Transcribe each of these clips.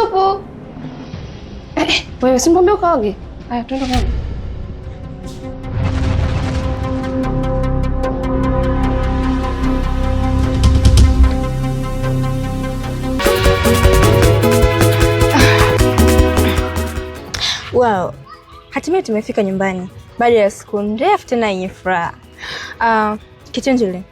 huku. Wewe si mbona ukaoge? Haya twende kwa. Wow, hatimaye tumefika nyumbani baada ya siku ndefu tena yenye furaha. Kichenjele,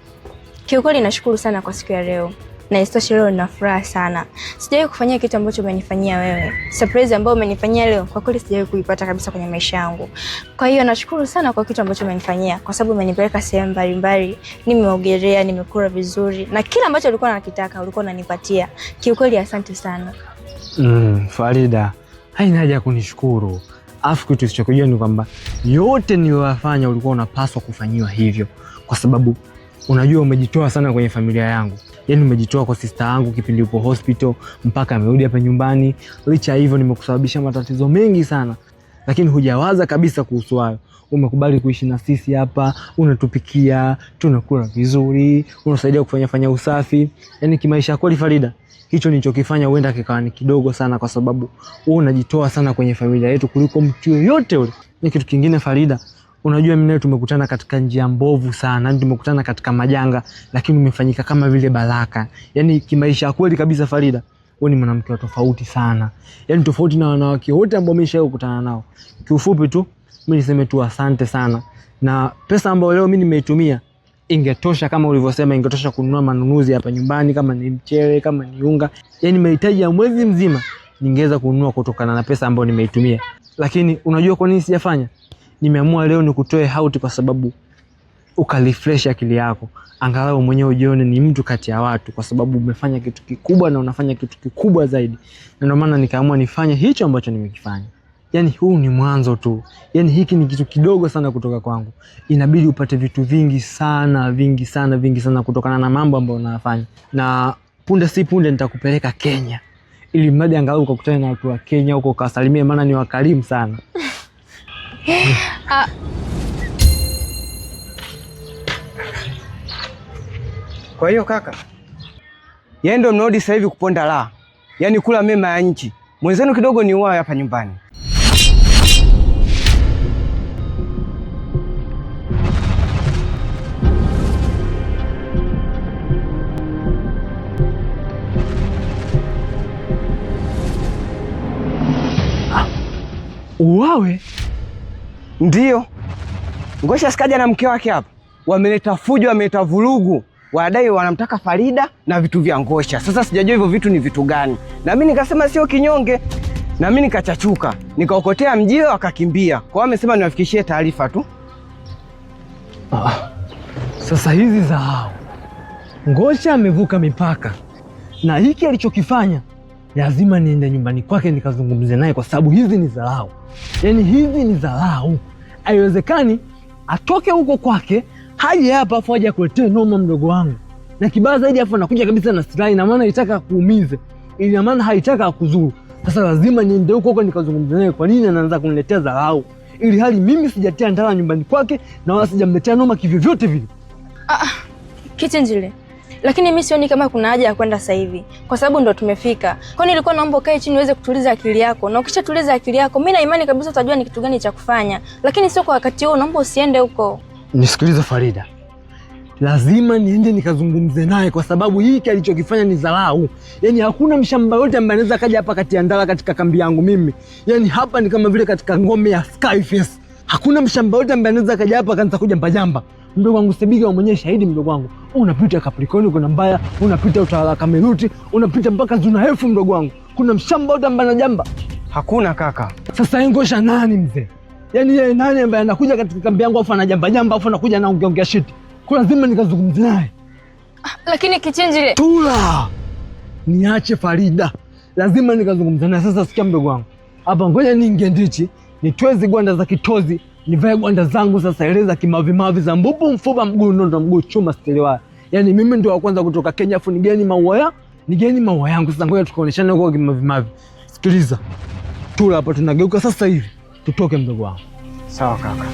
kiukweli nashukuru sana kwa siku ya leo. Na isitoshe leo nina furaha sana. Sijawahi kufanyia kitu ambacho umenifanyia wewe. Surprise ambayo umenifanyia leo kwa kweli sijawahi kuipata kabisa kwenye maisha yangu. Kwa hiyo nashukuru sana kwa kitu ambacho umenifanyia kwa sababu umenipeleka sehemu mbalimbali, nimeogelea, nimekula vizuri na kila ambacho ulikuwa unakitaka ulikuwa unanipatia. Kiukweli asante sana. Farida, haina haja ya kunishukuru. Afu kitu usichokijua ni kwamba yote niliyofanya ulikuwa unapaswa kufanyiwa hivyo kwa sababu unajua umejitoa sana kwenye familia yangu. Yaani umejitoa kwa sister yangu kipindi upo hospital mpaka amerudi hapa nyumbani. Licha hivyo nimekusababisha matatizo mengi sana. Lakini hujawaza kabisa kuhusu hayo. Umekubali kuishi na sisi hapa, unatupikia, tunakula vizuri, unasaidia kufanya usafi. Yaani kimaisha kweli Farida, hicho nilichokifanya huenda kikawa ni kidogo sana kwa sababu wewe unajitoa sana kwenye familia yetu kuliko mtu yoyote yule. Ni kitu kingine Farida, unajua mimi nawe tumekutana katika njia mbovu sana, tumekutana katika majanga lakini umefanyika kama vile baraka. Yaani kimaisha kweli kabisa Farida, wewe ni mwanamke tofauti sana. Yaani tofauti na wanawake wote ambao nimeshakutana nao. Kiufupi tu mimi niseme tu asante sana. Na pesa ambayo leo mimi nimeitumia ingetosha kama ulivyosema, ingetosha kununua manunuzi hapa nyumbani, kama ni mchele, kama ni unga. Yaani mahitaji ya mwezi mzima ningeweza kununua kutokana na pesa ambayo nimeitumia. Lakini unajua kwa nini sijafanya? Nimeamua leo nikutoe hauti kwa sababu ukarefresh akili yako. Angalau mwenyewe ujione ni mtu kati ya watu kwa sababu umefanya kitu kikubwa na unafanya kitu kikubwa zaidi. Na ndio maana nikaamua nifanye hicho ambacho nimekifanya. Yaani huu ni mwanzo tu. Yaani hiki ni kitu kidogo sana kutoka kwangu. Inabidi upate vitu vingi sana kutokana na mambo ambayo unayafanya. Na punde si punde nitakupeleka Kenya. Ili mradi angalau ukakutane na watu wa Kenya huko ukawasalimie, maana ni wakarimu sana. Kwa hiyo kaka, yeye ndo mnarudi sasa hivi kuponda la. Yaani kula mema ya nchi. Mwenzenu kidogo ni uwawe hapa nyumbani. Uwawe? Ndiyo. Ngosha sikaja na mke wake hapa. Wameleta fujo, wameleta vurugu. Wadai wanamtaka Farida na vitu vya Ngosha. Sasa sijajua hivyo vitu ni vitu gani. Na mimi nikasema sio kinyonge. Na mimi nikachachuka. Nikaokotea mjio akakimbia. Kwa hiyo amesema niwafikishie taarifa tu. Sasa hizi za hao. Ngosha amevuka mipaka. Na hiki alichokifanya lazima niende nyumbani kwake nikazungumze naye kwa sababu hizi ni dharau. Yaani hizi ni dharau. Haiwezekani atoke huko kwake haje hapa afu aje akuletee noma mdogo wangu. Na kibaya zaidi afu anakuja kabisa na silaha, ina maana haitaka kuumize. Ina maana haitaka akuzuru. Sasa lazima niende huko nikazungumze naye kwa nini anaanza kuniletea dharau. Ili hali mimi sijatia ndala nyumbani kwake na wala sijamletea noma kivyovyote vile. Kichenjele. Lakini mimi sioni kama kuna haja ya kwenda sasa hivi kwa sababu ndo tumefika. Kwa nini nilikuwa naomba ukae chini uweze kutuliza akili yako. Na ukishatuliza akili yako, mimi na imani kabisa utajua ni kitu gani cha kufanya. Lakini sio kwa wakati huu, naomba usiende huko. Nisikilize Farida. Lazima niende nikazungumze naye kwa sababu hiki alichokifanya ni dharau. Yaani hakuna mshamba yote ambaye anaweza kaja hapa kati ya ndala katika kambi yangu mimi. Yaani hapa ni kama vile katika ngome ya Skyface. Hakuna mshamba yote ambaye anaweza kaja hapa kaanza kuja mbajamba. Mdogo wangu Sebiga wa mwenyewe shahidi mdogo wangu. Unapita Capricorn kuna mbaya, unapita utawala Kameruti, unapita mpaka Zuna Hefu mdogo wangu. Kuna mshamba yote ambaye anajamba? Hakuna kaka. Sasa Ngosha nani mzee? Yaani yeye nani ambaye anakuja katika kambi yangu afu anajamba jamba afu anakuja anaongea shit. Kwa lazima nikazungumze naye. Lakini Kichenjele. Tula. Niache Farida. Lazima nikazungumze naye. Sasa sikia mdogo wangu. Hapa ngoja niingie ndichi, nitweze gwanda za kitozi, nivae gwanda zangu sasa eleza kimavimavi za mbubu mfuba mguu nondo mguu chuma stiliwa. Yaani mimi ndio wa kwanza kutoka Kenya afu nigeni maua yangu. Sasa ngoja tukaoneshane huko kimavimavi. Sikiliza. Tula hapa tunageuka sasa hivi. Tutoke mdogo wangu. Sawa kaka.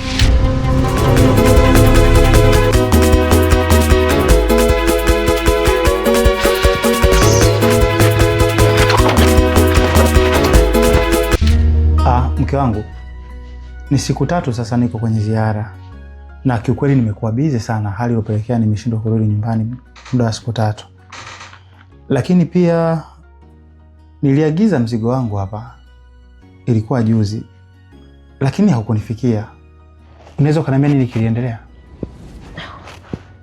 Ni siku 3 sasa niko kwenye ziara. Na kiukweli nimekuwa busy sana, hali iliyopelekea nimeshindwa kurudi nyumbani muda wa siku 3. Lakini pia niliagiza mzigo wangu hapa. Ilikuwa juzi. Lakini haukunifikia. Unaweza kuniambia nini kiliendelea?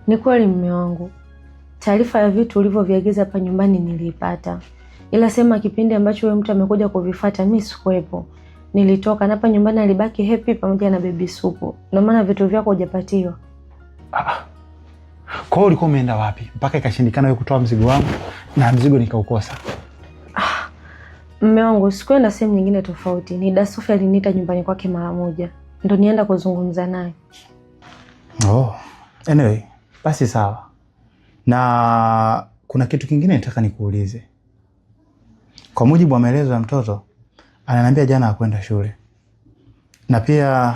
Ni kweli mume wangu. Taarifa ya vitu ulivyoviagiza hapa nyumbani niliipata. Ila sema kipindi ambacho wewe mtu amekuja kuvifuata mimi sikuwepo. Nilitoka na hapa nyumbani alibaki Happy pamoja na baby Supu. Ndio maana vitu vyako hujapatiwa. Kwa hiyo ulikuwa umeenda wapi mpaka ikashindikana wewe kutoa mzigo wangu na mzigo nikaukosa? Mume wangu sikuenda sehemu nyingine tofauti. Ni Dasofi aliniita nyumbani kwake mara moja. Ndio nienda kuzungumza naye. Oh. Anyway, basi sawa. Na kuna kitu kingine nataka nikuulize. Kwa mujibu wa maelezo ya mtoto, ananiambia jana hakwenda shule. Na pia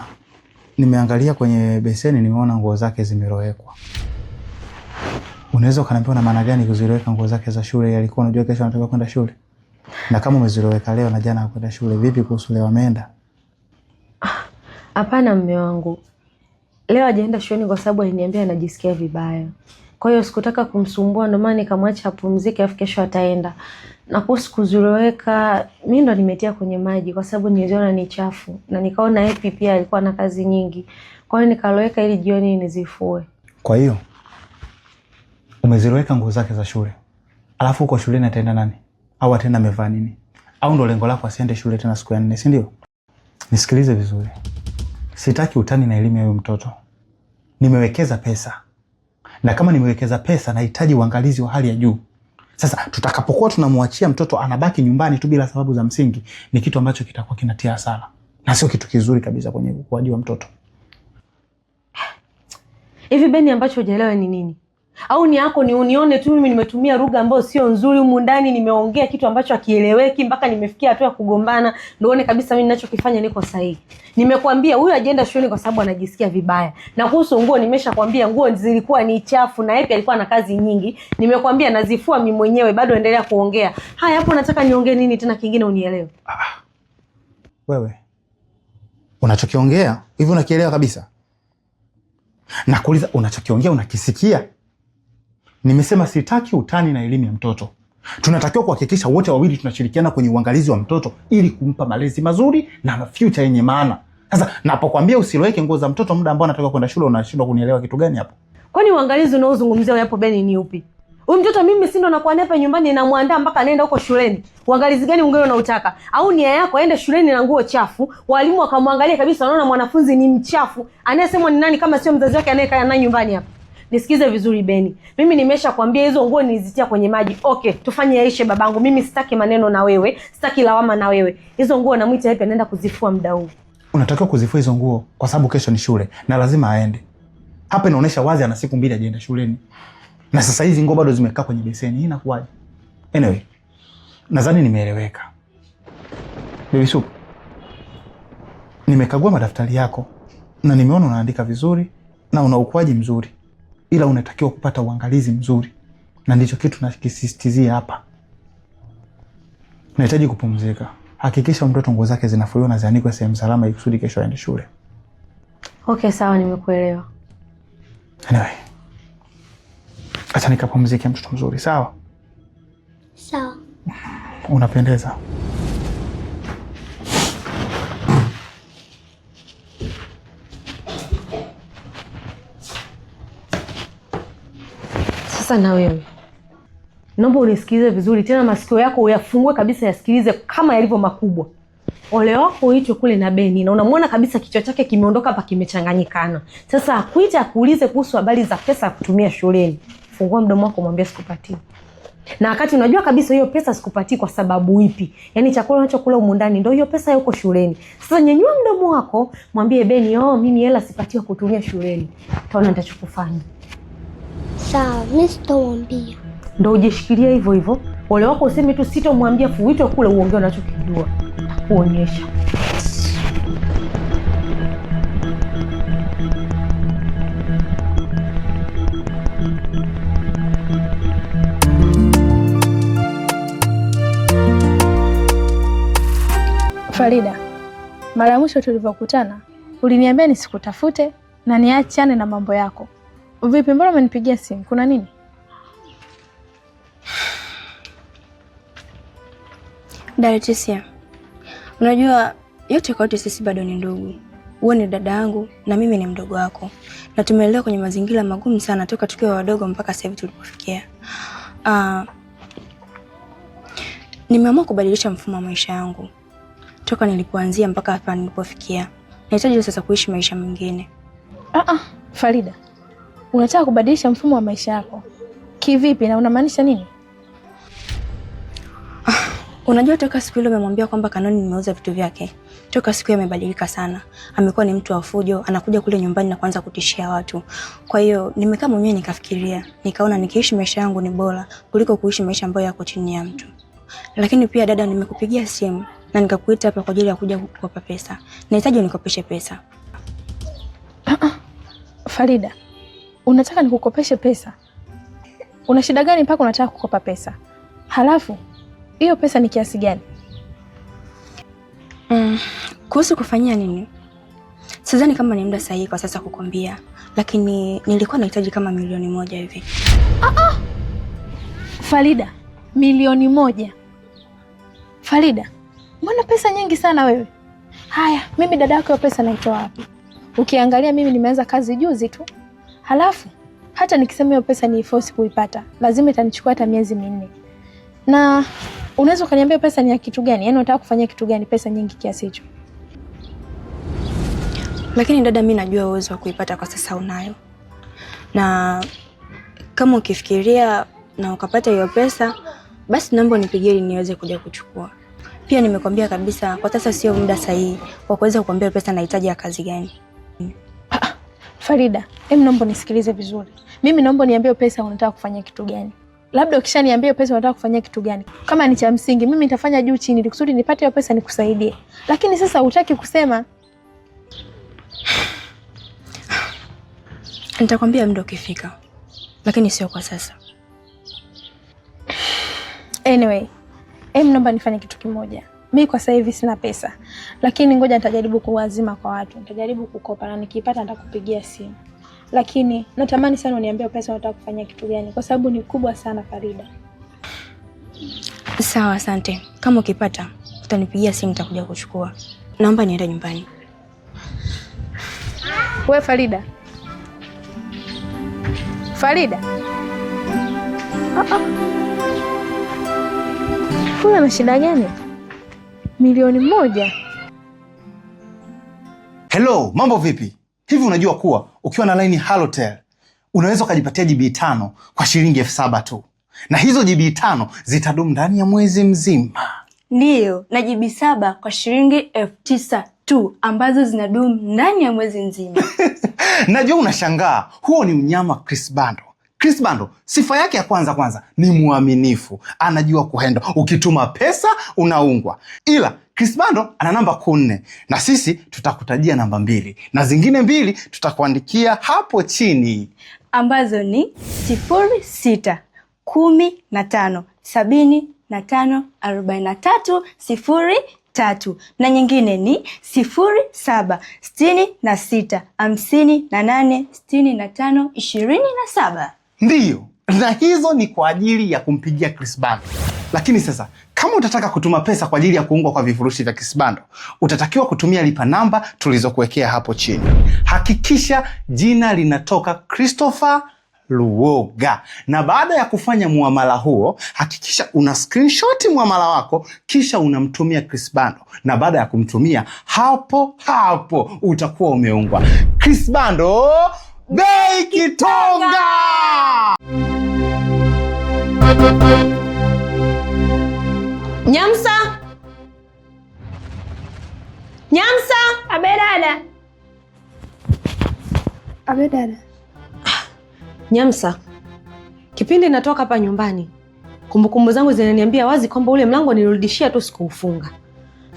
nimeangalia kwenye beseni nimeona nguo zake zimerowekwa. Unaweza kuniambia na maana gani kuziroweka nguo zake za shule? Alikuwa anajua kesho anataka kwenda shule. Na kama umeziroweka leo na jana hakwenda shule, vipi kuhusu leo ameenda? Hapana mume wangu. Leo hajaenda shuleni kwa sababu aliniambia anajisikia vibaya. Kwa hiyo sikutaka kumsumbua, ndio maana nikamwacha apumzike afu kesho ataenda. Na kuhusu kuziroweka, mimi ndo nimetia kwenye maji kwa sababu niliona ni chafu na nikaona Happy pia alikuwa na kazi nyingi. Kwa hiyo nikaloweka ili jioni nizifue. Kwa hiyo umeziroweka nguo zake za shule. Alafu uko shuleni ataenda nani? Au ataenda amevaa nini? Au ndo lengo lako asiende shule tena siku ya 4, si ndio? Nisikilize vizuri. Sitaki utani na elimu ya huyo mtoto. Nimewekeza pesa. Na kama nimewekeza pesa nahitaji uangalizi wa hali ya juu. Sasa tutakapokuwa tunamwachia mtoto anabaki nyumbani tu bila sababu za msingi, ni kitu ambacho kitakuwa kinatia hasara. Na sio kitu kizuri kabisa kwenye ukuaji wa mtoto. Hivi Beni ambacho hujaelewa ni nini? Au ni yako ni unione tu mimi nimetumia lugha ambayo sio nzuri humu ndani, nimeongea kitu ambacho hakieleweki mpaka nimefikia hatua ya kugombana, ndio uone kabisa mimi ninachokifanya niko sahihi. Nimekuambia huyu ajeenda shule kwa sababu anajisikia vibaya. Na kuhusu nguo nimeshakwambia nguo zilikuwa ni chafu na Happy alikuwa na kazi nyingi. Nimekuambia nazifua mimi mwenyewe, bado endelea kuongea. Haya hapo nataka niongee nini tena kingine unielewe? Wewe unachokiongea hivi unakielewa kabisa? Nakuuliza unachokiongea unakisikia? Nimesema sitaki utani na elimu ya mtoto. Tunatakiwa kuhakikisha wote wawili tunashirikiana kwenye uangalizi wa mtoto ili kumpa malezi mazuri na future yenye maana. Sasa napokuambia usiloweke nguo za mtoto muda ambao anataka kwenda shule, unashindwa kunielewa kitu gani hapo? Kwani uangalizi unaozungumzia hapo Beni ni upi? Huyu mtoto mimi si ndo nakuwa hapa nyumbani namuandaa mpaka anaenda huko shuleni. Uangalizi gani ungeo unautaka? Au nia yako aende shuleni na nguo chafu, walimu wakamwangalia kabisa wanaona mwanafunzi ni mchafu. Anayesemwa ni nani kama sio mzazi wake anayekaa naye nyumbani hapa? Nisikize vizuri Beni. Mimi nimeshakwambia hizo nguo nilizitia kwenye maji. Okay, tufanye yaishe babangu. Mimi sitaki maneno na wewe, sitaki lawama na wewe. Hizo nguo namuita Happy anaenda kuzifua muda huu. Unatakiwa kuzifua hizo nguo kwa sababu kesho ni shule na lazima aende. Hapa inaonyesha wazi ana siku 2 ajaenda shuleni. Na sasa hizi nguo bado zimekaa kwenye beseni. Hii inakuwaje? Anyway, nadhani nimeeleweka. Baby Supu, nimekagua madaftari yako na nimeona unaandika vizuri na una ukuaji mzuri. Ila unatakiwa kupata uangalizi mzuri. Na ndicho kitu nakisisitizia hapa. Nahitaji kupumzika. Hakikisha mtoto nguo zake zinafuliwa na zianikwe sehemu salama ili kusudi kesho aende shule. Okay, sawa nimekuelewa. Anyway, acha nikapumzike mtoto mzuri, sawa? Sawa. Unapendeza. Sasa na wewe naomba unisikilize vizuri tena, masikio yako uyafungue kabisa yasikilize kama yalivyo makubwa. Ole wako uitwe kule na Beni na unamwona kabisa kichwa chake kimeondoka hapa kimechanganyikana. Sasa akuita akuulize kuhusu habari za pesa kutumia shuleni. Fungua mdomo wako mwambie sikupatii. Na wakati unajua kabisa hiyo pesa sikupatii kwa sababu ipi? Yaani chakula unachokula huko ndani ndio hiyo pesa yuko shuleni. Sasa nyenyua mdomo wako mwambie Beni, mimi hela sipatiwa kutumia shuleni. Taona nitachokufanya. Sawa, mimi sitamwambia. Ndio ujishikilia hivyo hivyo. Ole wako useme tu sitomwambia, fuitwe kule uongee unachokijua. Takuonyesha. Farida, mara ya mwisho tulivyokutana uliniambia nisikutafute na niachane na mambo yako. Vipi, mbona umenipigia simu? Kuna nini? Daritesia, unajua yote kwa yote sisi bado ni ndugu. Wewe ni dada yangu na mimi ni mdogo wako. Na tumelelewa kwenye mazingira magumu sana toka tukiwa wadogo mpaka sasa hivi tulipofikia. Nimeamua kubadilisha mfumo wa maisha yangu. Toka nilipoanzia mpaka hapa nilipofikia. Nahitaji sasa kuishi maisha mengine. Farida, unataka kubadilisha mfumo wa maisha yako kivipi na unamaanisha nini? Unajua toka siku ile umemwambia kwamba Kanoni nimeuza vitu vyake. Toka siku ile amebadilika sana. Amekuwa ni mtu wa fujo, anakuja kule nyumbani na kuanza kutishia watu. Kwa hiyo nimekaa mwenyewe nikafikiria, nikaona nikiishi maisha yangu ni bora kuliko kuishi maisha ambayo yako chini ya mtu. Lakini pia dada, nimekupigia simu na nikakuita hapa kwa ajili ya kuja kukukopa pesa. Nahitaji unikopeshe pesa. Farida, unataka nikukopeshe pesa? Una shida gani mpaka unataka kukopa pesa? Halafu hiyo pesa ni kiasi gani? Kuhusu kufanyia nini? Sidhani kama ni muda sahihi kwa sasa kukwambia, lakini nilikuwa nahitaji kama 1,000,000 hivi. Farida, 1,000,000? Farida, mbona pesa nyingi sana wewe? Haya, mimi dada yako, pesa naitoa wapi? Ukiangalia mimi nimeanza kazi juzi tu. Halafu hata nikisema hiyo pesa ni force kuipata, lazima itanichukua hata miezi 4. Na unaweza ukaniambia pesa ni ya kitu gani? Yaani unataka kufanya kitu gani pesa nyingi kiasi hicho? Lakini dada, mimi najua uwezo wa kuipata kwa sasa unayo. Na kama ukifikiria na ukapata hiyo pesa, basi naomba unipigie ili niweze kuja kuchukua. Pia nimekwambia kabisa kwa sasa sio muda sahihi kwa kuweza kukwambia pesa nahitaji ya kazi gani. Farida, naomba nisikilize vizuri. Mimi naomba niambie pesa unataka kufanya kitu gani? Labda ukishaniambia pesa unataka kufanya kitu gani, kama ni cha msingi, mimi nitafanya juu chini ili kusudi nipate hiyo pesa nikusaidie. Lakini sasa hutaki kusema. Nitakwambia muda ukifika. Lakini sio kwa sasa. Anyway, naomba nifanye kitu kimoja. Mimi kwa sasa hivi sina pesa, lakini ngoja nitajaribu kuwazima kwa watu. Nitajaribu kukopa na nikipata nitakupigia simu. Lakini natamani sana uniambie pesa unataka kufanya kitu gani kwa sababu ni kubwa sana Farida. Sawa, asante. Kama ukipata utanipigia simu nitakuja kuchukua. Naomba niende nyumbani. Wewe Farida. Farida. Kuna na shida gani? 1,000,000? Hello, mambo vipi? Hivi unajua kuwa ukiwa na line Halotel unaweza ukajipatia GB 5 kwa shilingi 7,000 tu. Na hizo GB 5 zitadumu ndani ya mwezi mzima. Ndiyo, na GB 7 kwa shilingi 9,000 tu ambazo zinadumu ndani ya mwezi mzima. Najua unashangaa, huo ni unyama Chris Bando. Chris Bando sifa yake ya kwanza ni muaminifu, anajua kuhendo. Ukituma pesa unaungwa. Ila Chris Bando ana namba 4 na sisi tutakutajia namba 2 na zingine 2 tutakuandikia hapo chini, ambazo ni 06 15 75 43 03 na nyingine ni 07 66 58 65 27. Ndiyo, na hizo ni kwa ajili ya kumpigia Chris Bando. Lakini sasa kama utataka kutuma pesa kwa ajili ya kuungwa kwa vifurushi vya Chris Bando, utatakiwa kutumia lipa namba tulizokuwekea hapo chini. Hakikisha jina linatoka Christopher Luoga. Na baada ya kufanya muamala huo, hakikisha una screenshot muamala wako kisha unamtumia Chris Bando. Na baada ya kumtumia hapo utakuwa umeungwa. Chris Bando, bei kitonga! Nyamsa! Nyamsa! Abe dada. Nyamsa, kipindi natoka hapa nyumbani, kumbukumbu zangu zinaniambia wazi kwamba ule mlango nilirudishia tu sikuufunga.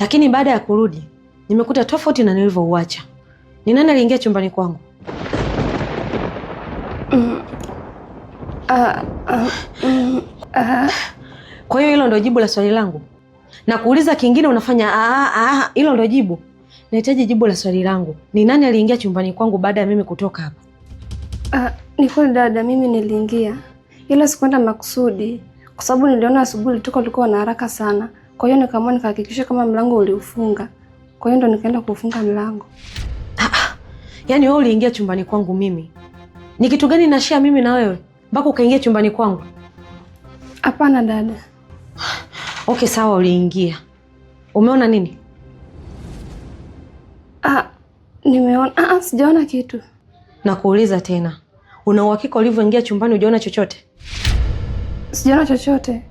Lakini baada ya kurudi, nimekuta tofauti na nilivyouacha. Ni nani aliingia chumbani kwangu? Kwa hiyo hilo ndio jibu la swali langu? Na kuuliza kingine unafanya hilo ndio jibu? nahitaji jibu la swali langu. Ni nani aliingia chumbani kwangu baada ya mimi kutoka hapa? Ni kweli dada, mimi niliingia, ila sikwenda makusudi kwa sababu niliona asubuhi ulitoka, ulikuwa na haraka sana. Kwa hiyo nikaamua nikahakikisha kama mlango uliufunga. Kwa hiyo ndo nikaenda kufunga mlango. Yaani wewe uliingia chumbani kwangu mimi? Ni kitu gani na share mimi na wewe mpaka ukaingia chumbani kwangu? Hapana dada. Okay, sawa, uliingia. Umeona nini? Nimeona sijaona kitu. Nakuuliza tena. Una uhakika ulivyoingia chumbani hujaona chochote? Sijaona chochote.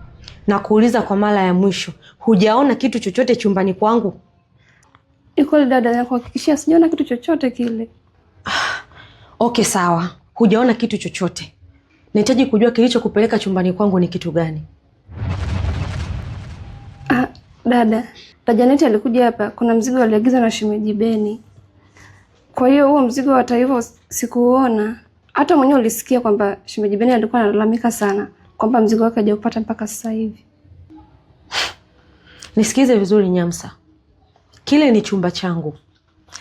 Nakuuliza kwa mara ya mwisho, hujaona kitu chochote chumbani kwangu? Ni kweli dada, nakuhakikishia sijaona kitu chochote kile. Okay, sawa. Hujaona kitu chochote. Nahitaji kujua kilichokupeleka chumbani kwangu ni kitu gani? Dada Janeti alikuja hapa, kuna mzigo aliagiza na shemeji Beni. Kwa hiyo huo mzigo hata hivyo sikuona. Hata mwenyewe ulisikia kwamba shemeji Beni alikuwa analalamika sana kwamba mzigo wake hajaupata mpaka sasa hivi. Nisikize vizuri Nyamsa. Kile ni chumba changu.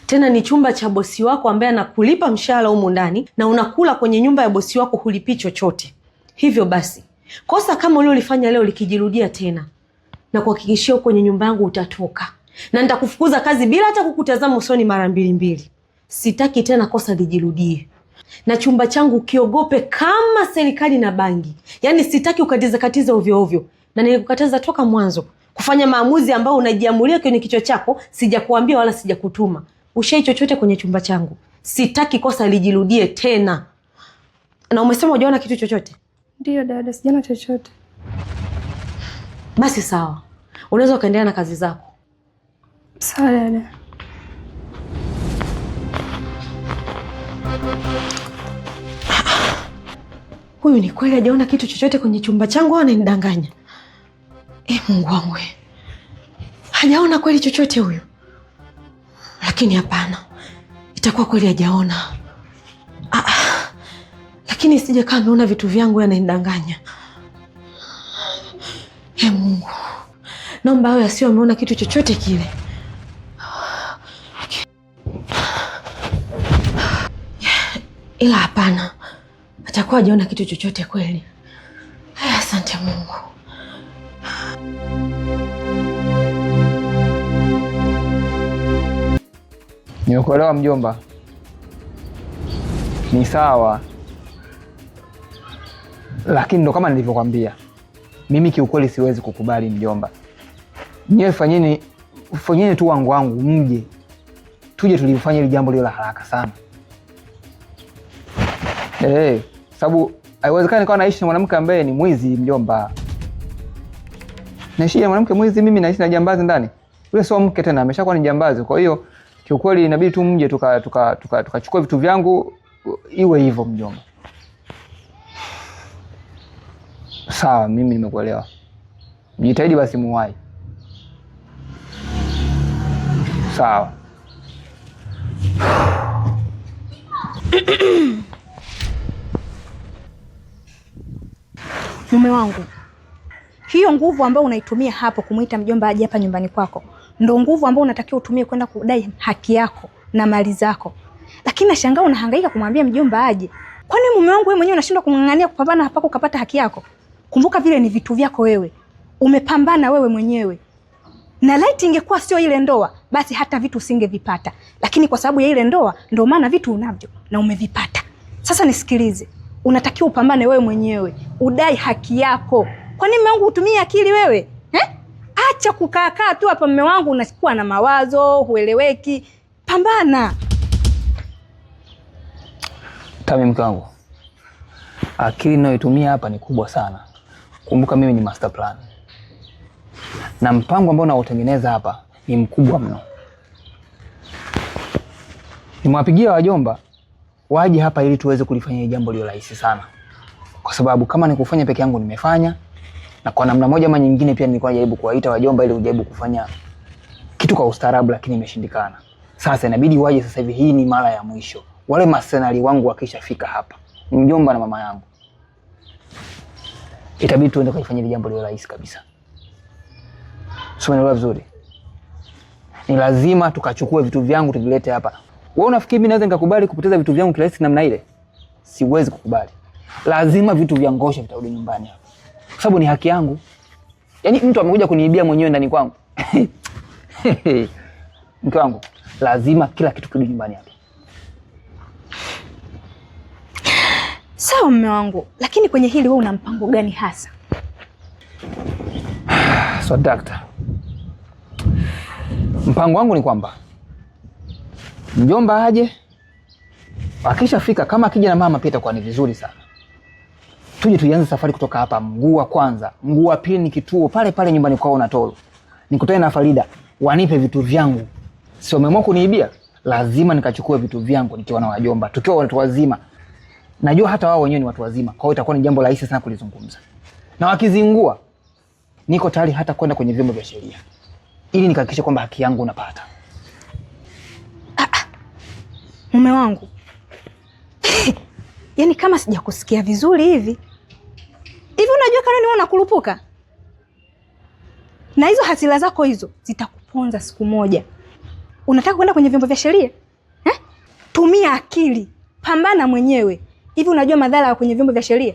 Tena ni chumba cha bosi wako ambaye anakulipa mshahara humu ndani, na unakula kwenye nyumba ya bosi wako, hulipi chochote. Hivyo basi, kosa kama ule ulifanya leo likijirudia tena, na kuhakikishia kwenye nyumba yangu utatoka. Na nitakufukuza kazi bila hata kukutazama usoni mara mbili. Sitaki tena kosa lijirudie. Na chumba changu kiogope kama serikali na bangi. Yaani sitaki ukatiza ovyo ovyo. Na nilikukataza toka mwanzo kufanya maamuzi ambayo unajiamulia kwenye kichwa chako, sijakuambia wala sijakutuma. Ushai chochote kwenye chumba changu. Sitaki kosa lijirudie tena. Na umesema hujaona kitu chochote? Ndio dada, sijaona chochote. Basi sawa. Unaweza ukaendelea na kazi zako. Sawa dada. Huyu ni kweli hajaona kitu chochote kwenye chumba changu au ananidanganya? Mungu wangu. Hajaona kweli chochote huyu? Lakini hapana. Itakuwa kweli hajaona. Lakini isije kama ameona vitu vyangu ananidanganya. Mungu. Naomba awe asio ameona kitu chochote kile. Ila hapana. Atakuwa hajaona kitu chochote kweli. Asante Mungu. Nimekuelewa mjomba. Ni sawa. Lakini ndo kama nilivyokuambia. Mimi kiukweli siwezi kukubali mjomba. Nyewe fanyeni tu wangu mje. Tuje tulifanye hili jambo la haraka sana. Sababu haiwezekani kwa naishi na mwanamke ambaye ni mwizi mjomba. Naishi na mwanamke mwizi, mimi naishi na jambazi ndani. Yule sio mke tena, ameshakuwa ni jambazi. Kwa hiyo kiukweli inabidi tu mje tukachukua vitu vyangu, iwe hivyo mjomba. Sawa, mimi nimekuelewa. Jitahidi basi muwai. Sawa. Mume wangu, hiyo nguvu ambayo unaitumia hapo kumuita mjomba aje hapa nyumbani kwako, ndo nguvu ambayo unatakiwa utumie kwenda kudai haki yako na mali zako. Lakini nashangaa unahangaika kumwambia mjomba aje. Kwani mume wangu wewe mwenyewe unashindwa kung'ang'ania kupambana hapa ukapata haki yako? Kumbuka vile ni vitu vyako wewe. Umepambana wewe mwenyewe. Na laiti ingekuwa sio ile ndoa, basi hata vitu usingevipata. Lakini kwa sababu ya ile ndoa, ndio maana vitu unavyo na umevipata. Sasa nisikilize. Unatakiwa upambane wewe mwenyewe, udai haki yako. Kwani mume wangu utumie akili wewe? Acha kukaa tu hapa mume wangu, unakuwa na mawazo, hueleweki. Pambana. Tami mke wangu. Akili ninayoitumia hapa ni kubwa sana. Kumbuka mimi ni master plan. Na mpango ambao nautengeneza hapa ni mkubwa mno. Nimewapigia wajomba waje hapa ili tuweze kulifanya jambo lilo rahisi sana. Kwa sababu kama nikufanya peke yangu nimefanya, na kwa namna moja ama nyingine pia nilikuwa najaribu kuwaita wajomba ili ujaribu kufanya kitu kwa ustaarabu, lakini imeshindikana. Sasa inabidi waje sasa hivi, hii ni mara ya mwisho. Wale masenali wangu wakishafika hapa, mjomba na mama yangu, itabidi tuende kufanya jambo lilo rahisi kabisa. Sio, unaelewa vizuri? Ni lazima tukachukue vitu vyangu tuvilete hapa. Wewe unafikiri mimi naweza nikakubali kupoteza vitu vyangu kirahisi namna ile? Siwezi kukubali. Lazima vitu vya Ngosha vitarudi nyumbani hapa. Kwa sababu ni haki yangu. Yaani mtu amekuja kuniibia mwenyewe ndani kwangu. Mke wangu, lazima kila kitu kirudi nyumbani hapa. Sawa mume wangu, lakini kwenye hili wewe una mpango gani hasa? So doctor, mpango wangu ni kwamba mjomba aje, akishafika kama akija na mama pia itakuwa ni vizuri sana. Tuje tuanze safari kutoka hapa mguu wa kwanza, mguu wa pili ni kituo pale pale nyumbani kwao na Tolo. Nikutane na Farida, wanipe vitu vyangu. Sio umeamua kuniibia, lazima nikachukue vitu vyangu nikiwa na wajomba, tukiwa watu wazima. Najua hata wao wenyewe ni watu wazima, kwa hiyo itakuwa ni jambo rahisi sana kulizungumza. Na wakizingua, niko tayari hata kwenda kwenye vyombo vya sheria ili nikahakikisha kwamba haki yangu unapata. Mume wangu. Yaani kama sijakusikia vizuri hivi. Hivi unajua Kanoni wewe unakurupuka? Na hizo hasira zako hizo zitakuponza siku moja. Unataka kwenda kwenye vyombo vya sheria? Tumia akili, pambana mwenyewe. Hivi unajua madhara ya kwenye vyombo vya sheria?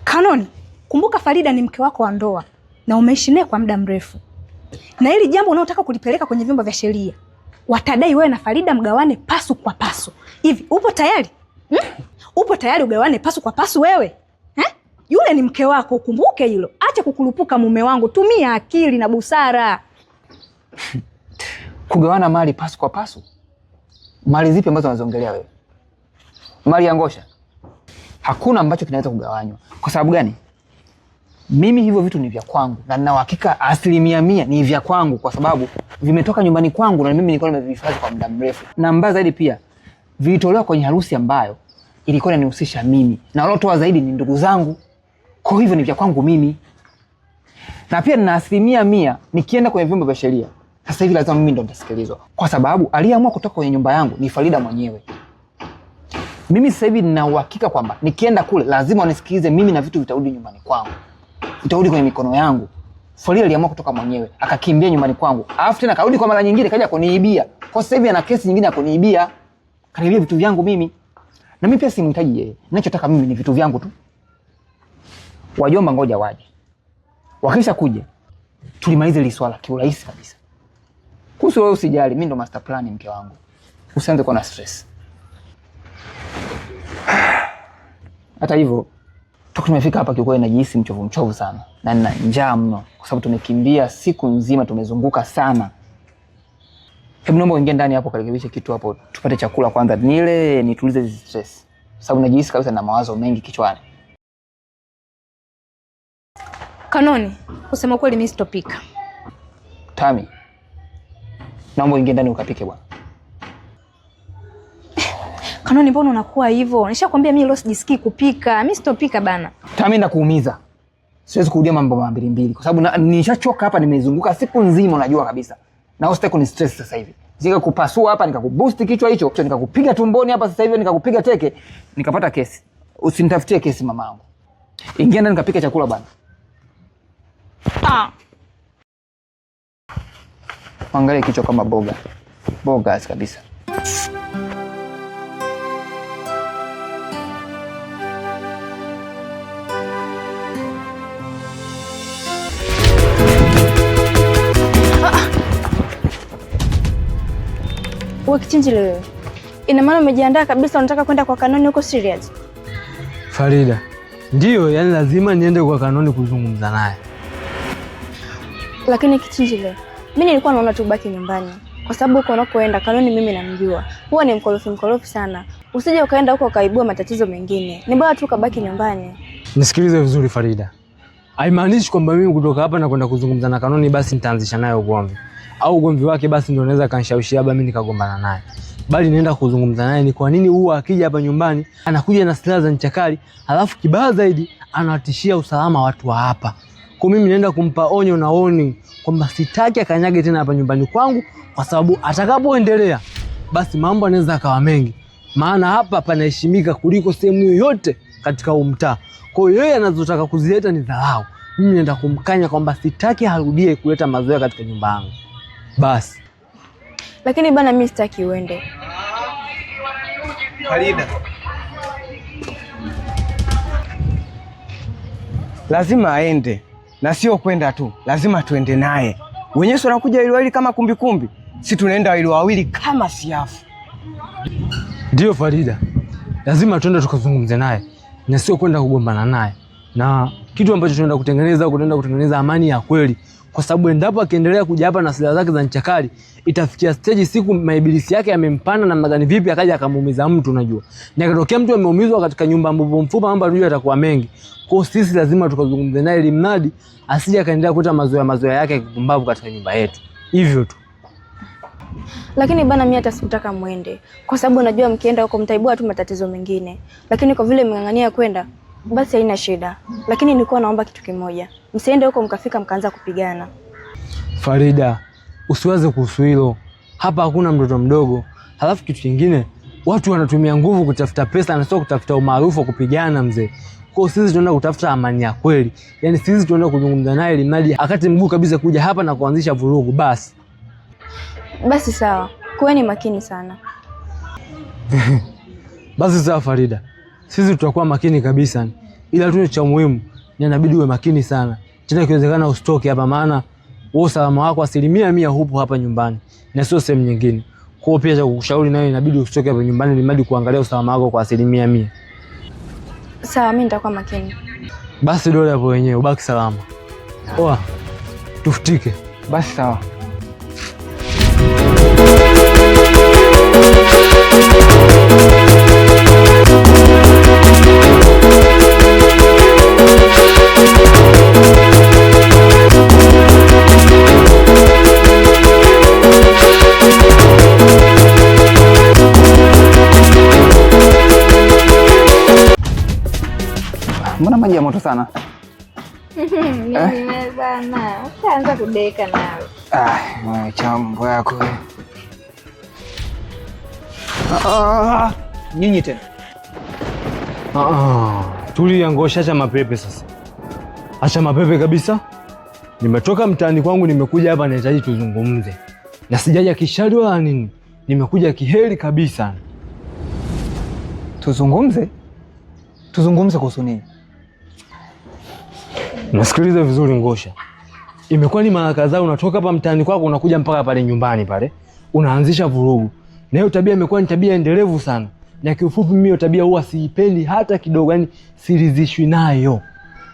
Kanoni, kumbuka Farida ni mke wako wa ndoa na umeishi naye kwa muda mrefu. Na hili jambo unaotaka kulipeleka kwenye vyombo vya sheria, watadai wewe na Farida mgawane pasu kwa pasu. Hivi upo tayari? Upo tayari ugawane pasu kwa pasu wewe? Yule ni mke wako, ukumbuke hilo. Acha kukurupuka mume wangu, tumia akili na busara. Kugawana mali pasu kwa pasu? Mali zipi ambazo unazongelea wewe? Mali ya Ngosha? Hakuna ambacho kinaweza kugawanywa. Kwa sababu gani? Mimi hivyo vitu ni vya kwangu na nina uhakika 100% ni vya kwangu kwa sababu vimetoka nyumbani kwangu na mimi nilikuwa nimevihifadhi kwa muda mrefu. Na mbaya zaidi pia vilitolewa kwenye harusi ambayo ilikuwa inanihusisha mimi na waliotoa zaidi ni ndugu zangu. Kwa hivyo ni vya kwangu mimi. Na pia nina 100% nikienda kwenye vyombo vya sheria. Sasa hivi lazima mimi ndo nitasikilizwa kwa sababu aliyeamua kutoka kwenye nyumba yangu ni Farida mwenyewe. Mimi sasa hivi nina uhakika kwamba nikienda kule lazima wanisikilize mimi na vitu vitarudi nyumbani kwangu. Vitarudi kwenye mikono yangu. Farida aliamua kutoka mwenyewe, akakimbia nyumbani kwangu. Alafu tena karudi kwa mara nyingine kaja kuniibia. Kwa sasa hivi ana kesi nyingine ya kuniibia. Kaniibia vitu vyangu mimi. Na mimi pia simhitaji yeye. Ninachotaka mimi ni vitu vyangu tu. Wajomba ngoja waje. Wakisha kuja, tulimalize hili swala kiurahisi kabisa. Kuhusu wewe usijali, mimi ndo master plan mke wangu. Usianze kuwa na stress. Hata hivyo, toka tumefika hapa kiukweli najihisi mchovu sana. Na nina njaa mno kwa sababu tumekimbia siku nzima, tumezunguka sana. Hebu naomba uingie ndani hapo karekebishe kitu hapo, tupate chakula kwanza nile nitulize hizo stress. Sababu najihisi kabisa na mawazo mengi kichwani. Kanoni, kusema kweli mimi sitopika. Tami, naomba uingie ndani ukapike bwana. Kanoni, mbona unakuwa hivyo? Nishakwambia mimi leo sijisikii kupika. Mimi sitopika bana. Tami, nakuumiza. Siwezi kurudia mambo mbili kwa sababu nishachoka hapa, nimezunguka siku nzima unajua kabisa. Na usitaki kuni stress sasa hivi. Sika kupasua hapa nikakuboost kichwa hicho, nikakupiga tumboni hapa sasa hivi nikakupiga teke, nikapata kesi. Usinitafutie kesi mamangu. Ingia ndani nikapika chakula bwana. Angalia kichwa kama boga. Boga kabisa. Wewe Kichinjile wewe. Ina maana umejiandaa kabisa unataka kwenda kwa Kanoni huko serious? Farida, ndio yani lazima niende kwa Kanoni kuzungumza naye. Lakini Kichinjile, mimi nilikuwa naona tu baki nyumbani. Kwa sababu huko unakoenda Kanoni mimi namjua. Huwa ni mkorofi sana. Usije ukaenda huko ukaibua matatizo mengine. Ni bora tu kabaki nyumbani. Nisikilize vizuri Farida. Haimaanishi kwamba mimi kutoka hapa na kwenda kuzungumza na Kanoni basi nitaanzisha naye ugomvi. Au ugomvi wake basi ndio naweza kanishawishi haba mimi nikagombana naye. Bali naenda kuzungumza naye ni kwa nini huwa akija hapa nyumbani anakuja na silaha za nchakali, alafu kibaya zaidi anawatishia usalama watu wa hapa. Kwa mimi naenda kumpa onyo na warning kwamba sitaki akanyage tena hapa nyumbani kwangu kwa sababu atakapoendelea basi mambo yanaweza kawa mengi. Maana hapa panaheshimika kuliko sehemu yoyote katika huu mtaa. Kwa hiyo yeye anazotaka kuzileta ni dharau. Mimi naenda kumkanya kwamba sitaki arudie kuleta mazoea katika nyumba yangu. Basi. Lakini bana mimi sitaki uende. Farida, lazima aende, na sio kwenda tu, lazima tuende naye. Wenyewe wanakuja wawili wawili kama kumbikumbi, si tunaenda wawili wawili kama siafu. Ndio Farida, lazima tuende tukazungumze naye na sio kwenda kugombana naye, na kitu ambacho tunaenda kutengeneza amani ya kweli, kwa sababu endapo akiendelea kuja hapa na silaha zake za nchakali, itafikia stage siku maibilisi yake yamempanda namna gani vipi akaja akamuumiza mtu, unajua. Na ikatokea mtu ameumizwa katika nyumba ambapo mfupa mambo ndio yatakuwa mengi. Kwa sisi lazima tukazungumze naye ili mradi asije akaendelea kuleta mazoea yake ya kipumbavu katika nyumba yetu. Hivyo tu. Lakini bana mimi hata sikutaka muende, kwa sababu najua mkienda huko mtaibua tu matatizo mengine. Lakini kwa vile mmeng'ang'ania kwenda, basi haina shida. Lakini nilikuwa naomba kitu kimoja. Msiende huko mkafika mkaanza kupigana. Farida, usiwaze kuhusu hilo. Hapa hakuna mtoto mdogo. Halafu kitu kingine, watu wanatumia nguvu kutafuta pesa na sio kutafuta umaarufu wa kupigana mzee. Kwa sisi tunaenda kutafuta amani ya kweli. Yaani sisi tunaenda kuzungumza naye ili mradi akate mguu kabisa kuja hapa na kuanzisha vurugu basi. Basi sawa. Kuweni makini sana. Basi sawa Farida. Sisi tutakuwa makini kabisa. Ila tu cha muhimu, ni inabidi uwe makini sana. Tena ikiwezekana usitoke hapa, maana wewe usalama wako 100% hupo hapa nyumbani na sio sehemu nyingine. Kwa hiyo pia cha kukushauri nayo inabidi usitoke hapa nyumbani ili mradi kuangalia usalama wako kwa 100%. Sawa, mimi nitakuwa makini. Basi dole hapo wenyewe, ubaki salama. Oa, tufutike. Basi sawa. Mbona maji ya moto sana? Nimezana. Utaanza kudeka nawe. Chambo yako. Nyinyi tena. Tulia Ngosha, acha mapepe sasa. Acha mapepe kabisa. Nimetoka mtaani kwangu nimekuja hapa nahitaji tuzungumze. Na sijaja kishari wala nini. Nimekuja kiheri kabisa. Tuzungumze? Tuzungumze kuhusu nini? Nasikiliza vizuri Ngosha. Imekuwa ni mara kadhaa unatoka hapa mtaani kwako unakuja mpaka pale nyumbani pale. Unaanzisha vurugu. Na hiyo tabia imekuwa ni tabia endelevu sana. Na kiufupi mimi hiyo tabia huwa siipendi hata kidogo, yani siridhishwi nayo.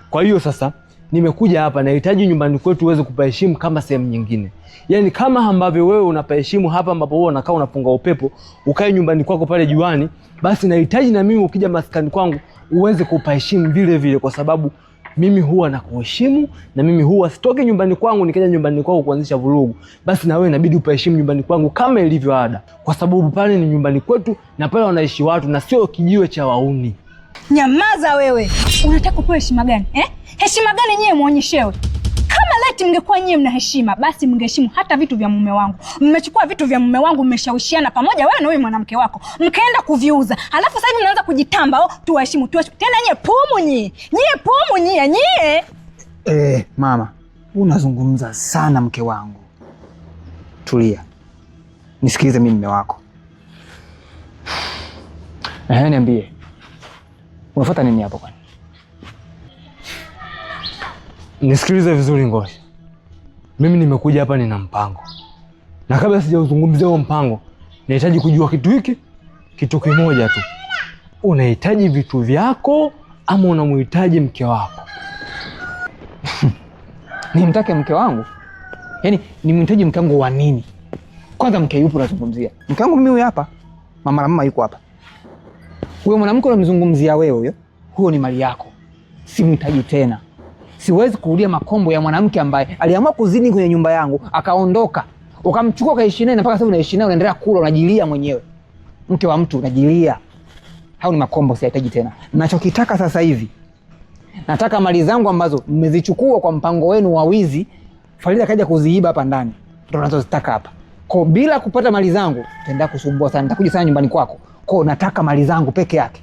Kwa hiyo sasa nimekuja hapa nahitaji nyumbani kwetu uweze kupaheshimu kama sehemu nyingine. Yaani kama ambavyo wewe unapaheshimu hapa ambapo wewe unakaa unapunga upepo, ukae nyumbani kwako pale juani, basi nahitaji na mimi ukija maskani kwangu uweze kupaheshimu vile vile, kwa sababu mimi huwa nakuheshimu na mimi huwa sitoke nyumbani kwangu nikaja nyumbani kwako kuanzisha vurugu. Basi na wewe inabidi upaheshimu nyumbani kwangu kama ilivyo ada, kwa sababu pale ni nyumbani kwetu na pale wanaishi watu na sio kijiwe cha wauni. Nyamaza wewe. Unataka kupewa heshima gani? Heshima gani nyewe muonyeshewe? Kama leti mngekuwa nyewe mna heshima, basi mngeheshimu hata vitu vya mume wangu. Mmechukua vitu vya mume wangu, mmeshawishiana pamoja wewe na wewe mwanamke wako. Mkaenda kuviuza. Halafu sasa hivi mnaanza kujitamba, tuwaheshimu. Tena nyewe pumu nyie. Nyie pumu nyie. Mama, unazungumza sana mke wangu. Tulia. Nisikilize mimi mume wako. Niambie. Unafuata nini hapo kwani? Nisikilize vizuri Ngosha. Mimi nimekuja hapa nina mpango. Na kabla sijauzungumzia huo mpango, nahitaji kujua kitu kimoja tu. Unahitaji vitu vyako ama unamhitaji mke wako? Nimtake mke wangu? Yaani nimhitaji mke wangu wa nini? Kwanza mke yupo unazungumzia? Mke wangu mimi huyu hapa. Mama yuko hapa. Huyo mwanamke unamzungumzia wewe huyo, huyo ni mali yako. Simhitaji tena. Siwezi kurudia makombo ya mwanamke ambaye aliamua kuzini kwenye nyumba yangu, akaondoka. Ukamchukua kaishi naye na mpaka sasa unaishi naye unaendelea kula unajilia mwenyewe. Mke wa mtu unajilia. Hao ni makombo sihitaji tena. Ninachokitaka sasa hivi, nataka mali zangu ambazo mmezichukua kwa mpango wenu wa wizi, Farida kaja kuziiba hapa ndani. Ndio ninazozitaka hapa. Kwa bila kupata mali zangu, nitaenda kusumbua sana. Nitakuja sana nyumbani kwako. Kwa nataka mali zangu peke yake.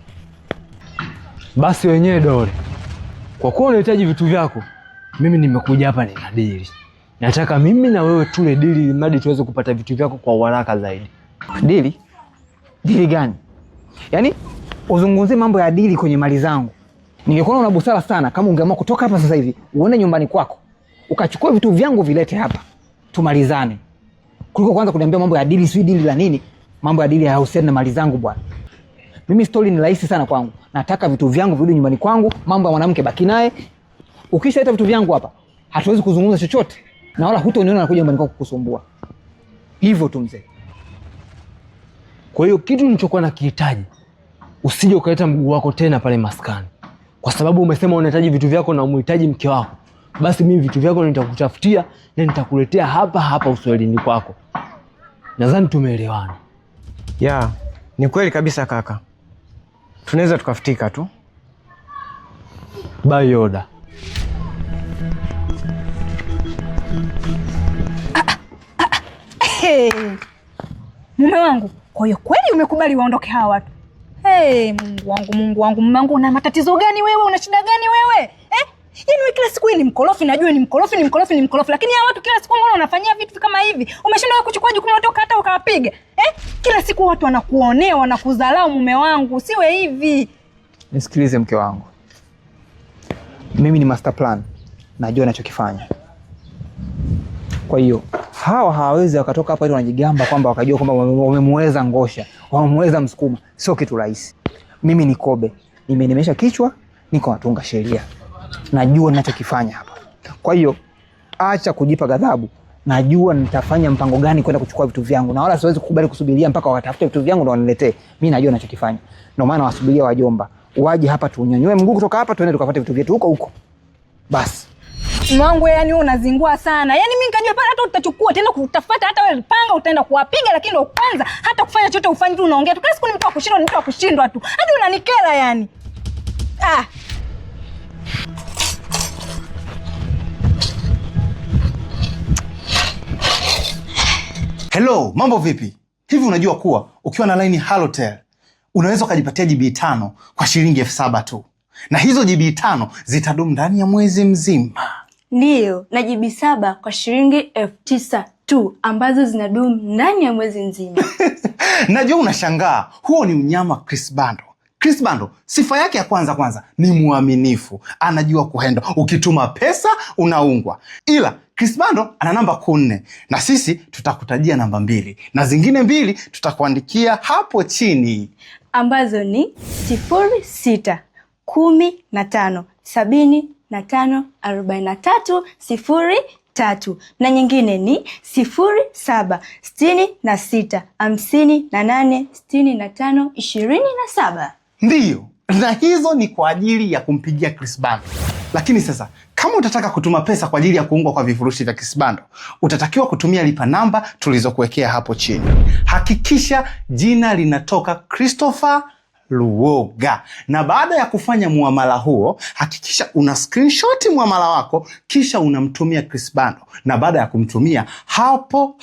Basi wenyewe Dole. Kwa kuwa unahitaji vitu vyako, mimi nimekuja hapa ninadili. Nataka mimi na wewe tule dili ili mradi tuweze kupata vitu vyako kwa haraka zaidi. Dili? Dili gani? Yaani uzungumzie mambo ya dili kwenye mali zangu. Ningekuwa una busara sana kama ungeamua kutoka hapa sasa hivi, uone nyumbani kwako, ukachukua vitu vyangu vilete hapa, tumalizane. Kuliko kwanza kuniambia mambo ya dili, si dili la nini? Mambo ya dili hayahusiani na mali zangu bwana. Mimi story ni rahisi sana kwangu. Nataka vitu vyangu virudi nyumbani kwangu, mambo ya mwanamke baki naye. Ukishaleta vitu vyangu hapa, hatuwezi kuzungumza chochote. Na wala hutoniona nakuja nyumbani kwako kukusumbua. Hivyo tu mzee. Kwa hiyo kitu nilichokuwa nakihitaji, usije ukaleta mguu wako tena pale maskani. Kwa sababu umesema unahitaji vitu vyako na umhitaji mke wako. Basi mimi vitu vyako nitakutafutia na nitakuletea hapa hapa uswahilini kwako. Nadhani tumeelewana. Ya, ni kweli kabisa kaka. Tunaweza tukafutika tu. Bye Yoda. Hey. Mume wangu, kwa hiyo kweli umekubali waondoke hawa watu? Hey, Mungu wangu, mume wangu, una matatizo gani wewe? Una shida gani wewe? Yaani wewe kila siku ni mkorofi, najua ni mkorofi, lakini hawa watu kila siku mbona unafanyia vitu kama hivi? Umeshindwa kuchukua jukumu kutoka hata ukawapiga? Kila siku watu wanakuonea, wanakudharau mume wangu, siwe hivi. Nisikilize mke wangu. Mimi ni master plan. Najua ninachokifanya. Kwa hiyo hawa hawawezi wakatoka hapa ili wanajigamba kwamba wakajua kwamba wamemweza Ngosha, wamemweza Msukuma. Sio kitu rahisi. Mimi ni kobe, nimenemesha kichwa, niko natunga sheria. Najua ninachokifanya hapa. Kwa hiyo acha kujipa ghadhabu. Najua nitafanya mpango gani kwenda kuchukua vitu vyangu, na wala siwezi kukubali kusubiria mpaka watafute vitu vyangu ndio waniletee. Mimi najua ninachokifanya. Ndio maana wasubiria wajomba waje hapa tunyanyue mguu kutoka hapa tuende tukapate vitu vyetu huko. Basi. Mwangu, yani wewe unazingua sana. Yaani mimi nikajua pale hata utachukua tena kutafuta hata wewe panga utaenda kuwapiga, lakini ndio kwanza hata kufanya chochote ufanye tu unaongea tu. Kila siku ni mtu wa kushindwa tu. Hadi unanikera yani. Hello, mambo vipi? Hivi unajua kuwa ukiwa na line Halotel unaweza ukajipatia GB 5 kwa shilingi 7,000 tu. Na hizo GB 5 zitadumu ndani ya mwezi mzima. Ndiyo, na GB 7 kwa shilingi 9,000 tu ambazo zinadumu ndani ya mwezi mzima. Najua unashangaa, huo ni unyama Chris Bando. Chris Bando, sifa yake ya kwanza ni muaminifu. Anajua kuhendo. Ukituma pesa, unaungwa. Ila, Chris Bando ana namba 4. Na sisi tutakutajia namba 2. Na zingine 2 tutakuandikia hapo chini. Ambazo ni 06 15 75 43 03. Na nyingine ni 07 66 58 65 27. Ndiyo, na hizo ni kwa ajili ya kumpigia Chris Bando. Lakini sasa, kama utataka kutuma pesa kwa ajili ya kuungwa kwa vifurushi vya Chris Bando, utatakiwa kutumia lipa namba tulizokuwekea hapo chini. Hakikisha jina linatoka Christopher Luoga. Na baada ya kufanya muamala huo, hakikisha una screenshot muamala wako, kisha unamtumia Chris Bando. Na baada ya kumtumia, hapo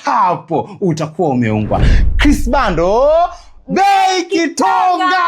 utakuwa umeungwa. Chris Bando, Bei Kitonga!